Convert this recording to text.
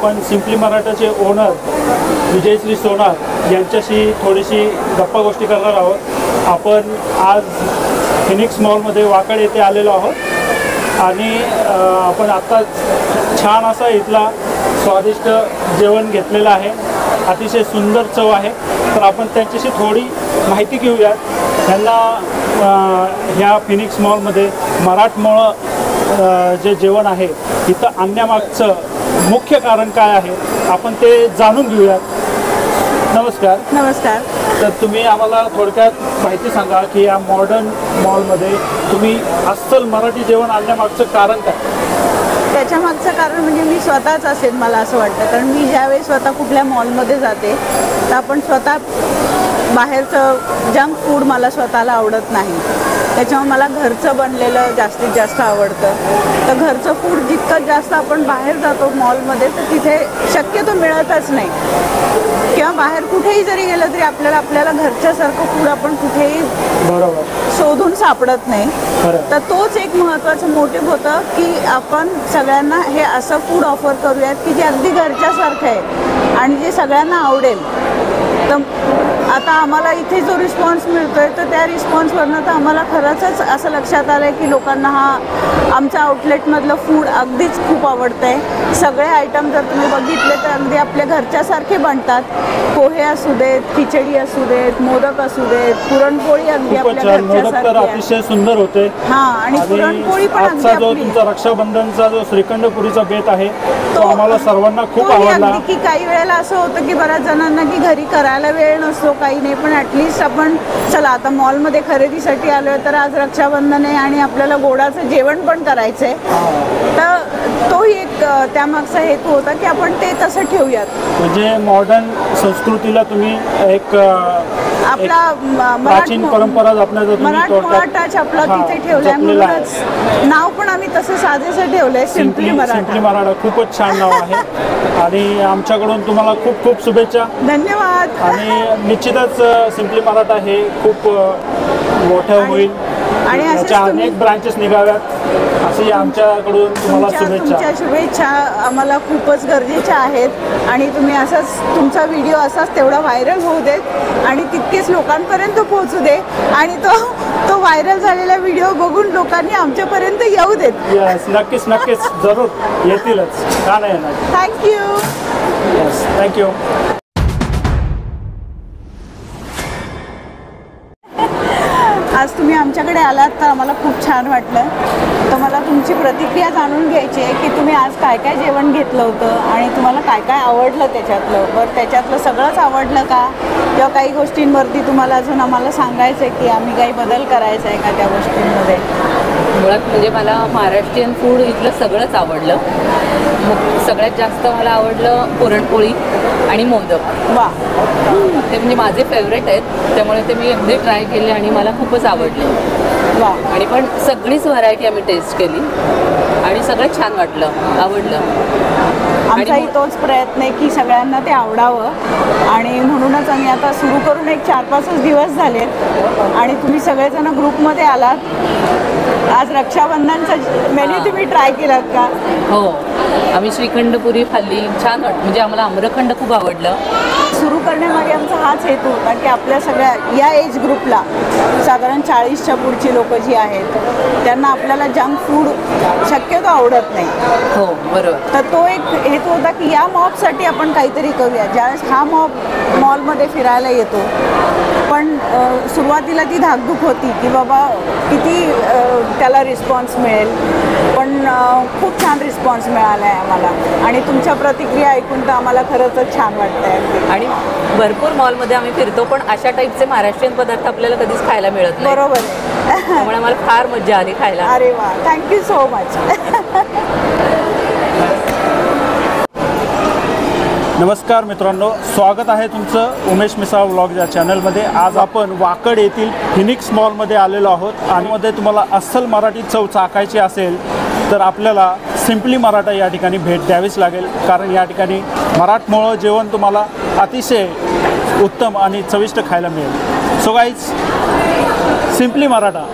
आपण simply मराठाचे owner विजयश्री सोनार यांच्याशी थोडीशी गप्पा गोष्टी करणार आहोत। आपण आज फिनिक्स मॉलमध्ये वाकड येथे आलेलो आहोत आणि आपण आत्ता छान असा इथला स्वादिष्ट जेवण घेतलेलं आहे, अतिशय सुंदर चव आहे। तर आपण त्यांच्याशी थोडी माहिती घेऊयात, त्यांना ह्या फिनिक्स मॉलमध्ये मराठमोळं जे जेवण आहे इथं आणण्यामागचं मुख्य कारण काय आहे आपण ते जाणून घेऊयात। नमस्कार। नमस्कार। तर तुम्ही आम्हाला थोडक्यात माहिती सांगा की या मॉडर्न मॉलमध्ये तुम्ही अस्सल मराठी जेवण आणण्यामागचं कारण काय? त्याच्यामागचं कारण म्हणजे मी स्वतःच असेल मला असं वाटतं, कारण मी ज्यावेळी स्वतः कुठल्या मॉलमध्ये जाते तर आपण स्वतः बाहेरचं जंक फूड मला स्वतःला आवडत नाही, त्याच्यामुळे मला घरचं बनलेलं जास्तीत जास्त आवडतं। तर घरचं फूड जितकं जास्त आपण बाहेर जातो मॉलमध्ये तर तिथे शक्यतो मिळतच नाही, किंवा बाहेर कुठेही जरी गेलं तरी आपल्याला घरच्यासारखं फूड आपण कुठेही शोधून सापडत नाही। तर तोच एक महत्त्वाचं मोटिव्ह होतं की आपण सगळ्यांना हे असं फूड ऑफर करूयात की जे अगदी घरच्यासारखं आहे आणि जे सगळ्यांना आवडेल। तर आता आम्हाला इथे जो रिस्पॉन्स मिळतोय तर त्या रिस्पॉन्सवरनं तर आम्हाला खरंच असं लक्षात आलं आहे की लोकांना आमच्या आउटलेटमधलं फूड अगदीच खूप आवडतं आहे। सगळे आयटम जर तुम्ही बघितले तर अगदी आपल्या घरच्यासारखे बनतात, पोहे असू देत, खिचडी असू देत, मोदक असू देत, पुरणपोळी अगदी आपल्या घरच्यासारखी अतिशय सुंदर होते। आणि पुरणपोळी पण अगदी जो तुमचा रक्षाबंधनचा जो श्रीखंडपुरीचा बेत आहे तो आम्हाला सर्वांना खूप आवडला। की काही वेळेला असं होतं की बऱ्याच जणांना की घरी करायला वेळ नसतो, काही नाही, पण ॲटलिस्ट आपण चला आता मॉलमध्ये खरेदीसाठी आलो आहे तर आज रक्षाबंधन आहे आणि आपल्याला गोडाचं जेवण पण करायचं आहे। तर तोही एक त्यामागचा हेतू होता की आपण ते तसं ठेवूयात, म्हणजे मॉडर्न संस्कृतीला तुम्ही एक आपला प्राचीन परंपरा मराठमोळा टच आपला तिथे ठेवलाय, म्हणूनच नाव पण आम्ही तसं साधेसं ठेवलंय सिम्पली मराठा। खूपच छान नाव आहे आणि आमच्याकडून तुम्हाला खूप खूप शुभेच्छा। धन्यवाद। आणि निश्चितच सिम्पली मराठा हे खूप मोठं होईल आणि त्याच्या अनेक ब्रांचेस निघाव्यात अशी आमच्याकडून तुम्हाला शुभेच्छा। तुमच्या शुभेच्छा आम्हाला खूपच गरजेच्या आहेत आणि तुम्ही असाच तुमचा व्हिडिओ असाच तेवढा व्हायरल होऊ देत आणि तितकेच लोकांपर्यंत पोहोचू दे आणि तो व्हायरल झालेला व्हिडिओ बघून लोकांनी आमच्यापर्यंत येऊ देत। यस, नक्कीच नक्कीच जरूर येतीलच, का नाही येणार। थँक्यू। Yes, thank you. आज तुम्ही आमच्याकडे आलात तर आम्हाला खूप छान वाटलं। तर मला तुमची प्रतिक्रिया जाणून घ्यायची आहे की तुम्ही आज काय काय जेवण घेतलं होतं आणि तुम्हाला काय काय आवडलं त्याच्यातलं। बरं, त्याच्यातलं सगळंच आवडलं का, किंवा काही गोष्टींवरती तुम्हाला अजून आम्हाला सांगायचं आहे की आम्ही काही बदल करायचा आहे का त्या गोष्टींमध्ये? मुळात म्हणजे मला महाराष्ट्रीयन फूड इथलं सगळंच आवडलं। सगळ्यात जास्त मला आवडलं पुरणपोळी आणि मोदक। वा, ते म्हणजे माझे फेवरेट आहेत, त्यामुळे ते मी अगदी ट्राय केले आणि मला खूपच आवडले। वा, आणि पण सगळीच व्हरायटी आम्ही टेस्ट केली आणि सगळं छान वाटलं, आवडलं। आमचाही तोच प्रयत्न आहे की सगळ्यांना ते आवडावं आणि म्हणूनच आम्ही आता सुरू करून एक 4-5 दिवस झालेत आणि तुम्ही सगळेजण ग्रुपमध्ये आलात। आज रक्षाबंधनचा मेन्यू तुम्ही ट्राय केलात का? हो, आम्ही श्रीखंडपुरी खाल्ली, छान वाटलं, म्हणजे आम्हाला आम्रखंड खूप आवडलं। सुरू करण्यामागे आमचा हाच हेतू होता की आपल्या सगळ्या या एज ग्रुपला साधारण 40च्या पुढची लोक जी आहेत त्यांना आपल्याला जंक फूड शक्यतो आवडत नाही। हो, बरोबर। तर तो एक हेतू होता की या मॉबसाठी आपण काहीतरी करूया। ज्यावेळेस हा मॉब मॉलमध्ये फिरायला येतो पण सुरुवातीला ती धाकधूक होती की बाबा किती त्याला रिस्पॉन्स मिळेल, पण खूप छान रिस्पॉन्स मिळाला आहे आम्हाला आणि तुमच्या प्रतिक्रिया ऐकून तर आम्हाला खरंच छान वाटतं आहे। आणि भरपूर मॉलमध्ये आम्ही फिरतो पण अशा टाईपचे महाराष्ट्रीयन पदार्थ आपल्याला कधीच खायला मिळत नाही। बरोबर आहे, त्यामुळे मला फार मजा आली खायला। अरे वा, थँक्यू सो मच। नमस्कार मित्रांनो, स्वागत आहे तुमचं उमेश मिसाळ व्लॉग या चॅनलमध्ये। आज आपण वाकड येथील फिनिक्स मॉलमध्ये आलेलो आहोत आणि मध्ये तुम्हाला अस्सल मराठी चव चाखायची असेल तर आपल्याला सिम्पली मराठा या ठिकाणी भेट द्यावीच लागेल, कारण या ठिकाणी मराठमोळं जेवण तुम्हाला अतिशय उत्तम आणि चविष्ट खायला मिळेल। So guys, simply Maratha.